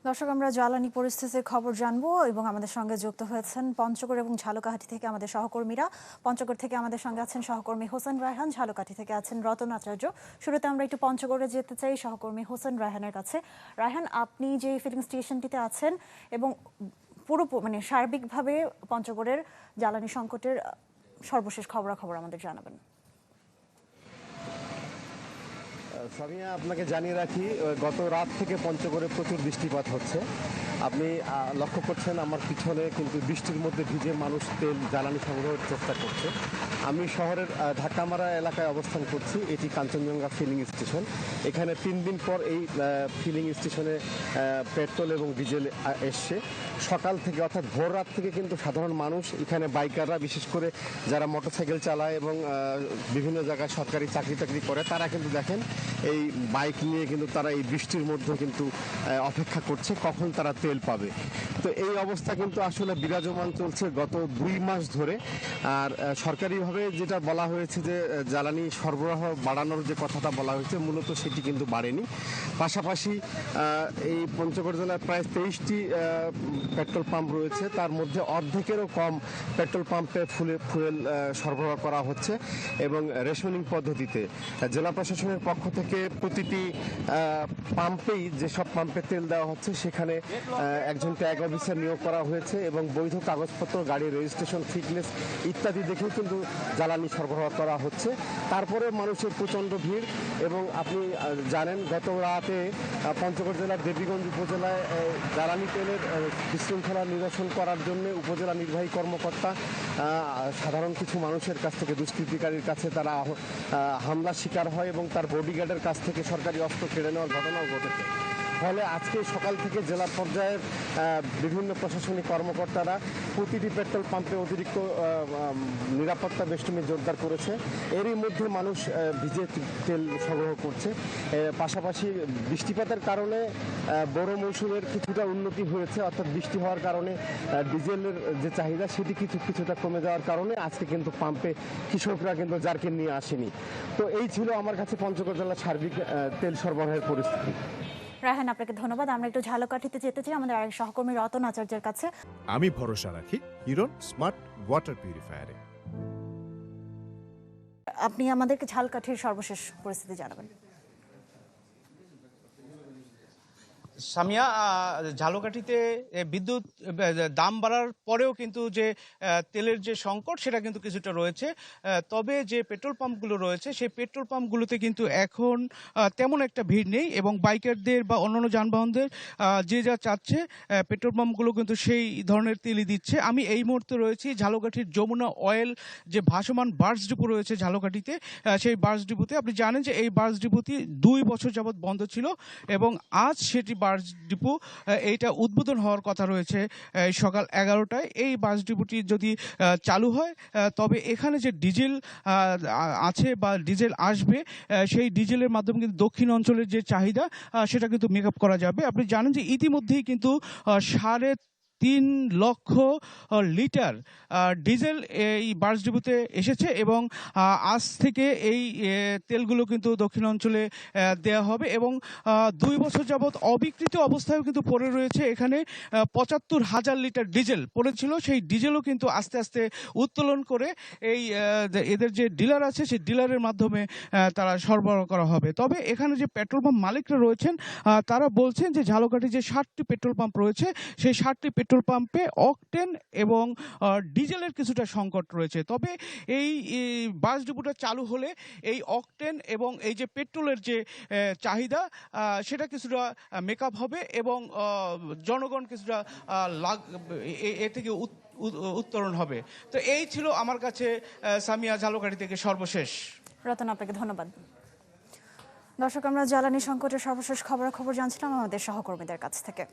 দর্শক, আমরা জ্বালানি পরিস্থিতির খবর জানবো এবং আমাদের সঙ্গে যুক্ত হয়েছেন পঞ্চগড় এবং ঝালকাঠি থেকে আমাদের সহকর্মীরা। পঞ্চগড় থেকে আমাদের সঙ্গে আছেন সহকর্মী হোসেন রায়হান, ঝালকাঠি থেকে আছেন রতন আচার্য। শুরুতে আমরা একটু পঞ্চগড়ে যেতে চাই সহকর্মী হোসেন রায়হানের কাছে। রায়হান, আপনি যে ফিলিং স্টেশনটিতে আছেন এবং পুরো সার্বিকভাবে পঞ্চগড়ের জ্বালানি সংকটের সর্বশেষ খবরাখবর আমাদের জানাবেন। সামিয়া, আপনাকে জানিয়ে রাখি, গত রাত থেকে পঞ্চগড়ে প্রচুর বৃষ্টিপাত হচ্ছে। আপনি লক্ষ্য করছেন আমার পিছনে, কিন্তু বৃষ্টির মধ্যে ভিজে মানুষ তেল জ্বালানি সংগ্রহের চেষ্টা করছে। আমি শহরের ঢাকামারা এলাকায় অবস্থান করছি। এটি কাঞ্চনজঙ্ঘা ফিলিং স্টেশন। এখানে 3 দিন পর এই ফিলিং স্টেশনে পেট্রোল এবং ডিজেল এসছে। সকাল থেকে অর্থাৎ ভোর রাত থেকে কিন্তু সাধারণ মানুষ এখানে, বাইকাররা বিশেষ করে যারা মোটরসাইকেল চালায় এবং বিভিন্ন জায়গায় সরকারি চাকরি টাকরি করে, তারা কিন্তু দেখেন এই বাইক নিয়ে কিন্তু তারা এই বৃষ্টির মধ্যে কিন্তু অপেক্ষা করছে কখন তারা তেল পাবে। তো এই অবস্থা কিন্তু আসলে বিরাজমান চলছে গত 2 মাস ধরে। আর সরকারিভাবে যেটা বলা হয়েছে যে জ্বালানি সরবরাহ বাড়ানোর যে কথাটা বলা হয়েছে, মূলত সেটি কিন্তু বাড়েনি। পাশাপাশি এই পঞ্চগড় জেলায় প্রায় 23টি পেট্রোল পাম্প রয়েছে, তার মধ্যে অর্ধেকেরও কম পেট্রোল পাম্পে ফুয়েল সরবরাহ করা হচ্ছে এবং রেশনিং পদ্ধতিতে। জেলা প্রশাসনের পক্ষ থেকে প্রতিটি পাম্পেই, যেসব পাম্পে তেল দেওয়া হচ্ছে সেখানে একজন ট্যাগ অফিসার নিয়োগ করা হয়েছে এবং বৈধ কাগজপত্র, গাড়ির রেজিস্ট্রেশন, ফিটনেস ইত্যাদি দেখেও কিন্তু জ্বালানি সরবরাহ করা হচ্ছে। তারপরে মানুষের প্রচণ্ড ভিড়। এবং আপনি জানেন, গত রাতে পঞ্চগড় জেলার দেবীগঞ্জ উপজেলায় জ্বালানি তেলের বিশৃঙ্খলা নিরসন করার জন্য উপজেলা নির্বাহী কর্মকর্তা সাধারণ কিছু মানুষের কাছ থেকে, দুষ্কৃতিকারীর কাছে তারা হামলার শিকার হয় এবং তার বডিগার্ডের কাছ থেকে সরকারি অস্ত্র কেড়ে নেওয়ার ঘটনাও ঘটেছে। ফলে আজকে সকাল থেকে জেলা পর্যায়ের বিভিন্ন প্রশাসনিক কর্মকর্তারা প্রতিটি পেট্রোল পাম্পে অতিরিক্ত নিরাপত্তা বেষ্টনী জোরদার করেছে। এরই মধ্যে মানুষ ভিজে তেল সংগ্রহ করছে। পাশাপাশি বৃষ্টিপাতের কারণে বড় মৌসুমের কিছুটা উন্নতি হয়েছে, অর্থাৎ বৃষ্টি হওয়ার কারণে ডিজেলের যে চাহিদা সেটি কিছুটা কমে যাওয়ার কারণে আজকে কিন্তু পাম্পে কৃষকরা কিন্তু জারকিন নিয়ে আসেনি। তো এই ছিল আমার কাছে পঞ্চগড় জেলার সার্বিক তেল সরবরাহের পরিস্থিতি। রায়হান, আপনাকে ধন্যবাদ। আমরা একটু ঝালকাঠিতে যেতে চাই আমাদের আরেক সহকর্মী রতন আচার্যের কাছে। আমি ভরসা রাখি হিরন স্মার্ট ওয়াটার পিউরিফায়ারে। আপনি আমাদেরকে ঝালকাঠির সর্বশেষ পরিস্থিতি জানাবেন। সামিয়া, ঝালকাঠিতে বিদ্যুৎ দাম বাড়ার পরেও কিন্তু যে তেলের যে সংকট, সেটা কিন্তু কিছুটা রয়েছে। তবে যে পেট্রোল পাম্পগুলো রয়েছে, সেই পেট্রোল পাম্পগুলোতে কিন্তু এখন তেমন একটা ভিড় নেই এবং বাইকারদের বা অন্যান্য যানবাহনদের যে যা চাচ্ছে, পেট্রোল পাম্পগুলো কিন্তু সেই ধরনের তেলই দিচ্ছে। আমি এই মুহূর্তে রয়েছি ঝালকাঠির যমুনা অয়েল যে ভাসমান বার্জ ডিপো রয়েছে ঝালকাঠিতে, সেই বার্জ ডিপোতে। আপনি জানেন যে এই বার্জ ডিপোটি 2 বছর যাবৎ বন্ধ ছিল এবং আজ সেটি বাস ডিপো এইটা উদ্বোধন হওয়ার কথা রয়েছে সকাল 11টায়। এই বাস ডিপোটি যদি চালু হয়, তবে এখানে যে ডিজেল আছে বা ডিজেল আসবে, সেই ডিজেলের মাধ্যমে কিন্তু দক্ষিণ অঞ্চলের যে চাহিদা, সেটা কিন্তু মেক আপ করা যাবে। আপনি জানেন যে ইতিমধ্যেই কিন্তু 3.5 লক্ষ লিটার ডিজেল এই বার্জ ডিপোতে এসেছে এবং আজ থেকে এই তেলগুলো কিন্তু দক্ষিণ অঞ্চলে দেওয়া হবে এবং 2 বছর যাবৎ অবিকৃত অবস্থায়ও কিন্তু পড়ে রয়েছে এখানে 75,000 লিটার ডিজেল পড়েছিল। সেই ডিজেলও কিন্তু আস্তে আস্তে উত্তোলন করে এই এদের যে ডিলার আছে, সেই ডিলারের মাধ্যমে তারা সরবরাহ করা হবে। তবে এখানে যে পেট্রোল পাম্প মালিকরা রয়েছেন, তারা বলছেন যে ঝালকাঠি যে 60টি পেট্রোল পাম্প রয়েছে, সেই 60টি পেট্রোল পাম্পে অকটেন এবং ডিজেলের কিছুটা সংকট রয়েছে। তবে এই বাস ডিপোটা চালু হলে এই অকটেন এবং এই যে পেট্রোলের যে চাহিদা, সেটা কিছুটা মেকআপ হবে এবং জনগণ কিছুটা এ থেকে উত্তরণ হবে। তো এই ছিল আমার কাছে সামিয়া ঝালকাঠি থেকে সর্বশেষ। রতন, আপনাকে ধন্যবাদ। দর্শক, আমরা জ্বালানি সংকটের সর্বশেষ খবরাখবর জানছিলাম আমাদের সহকর্মীদের কাছ থেকে।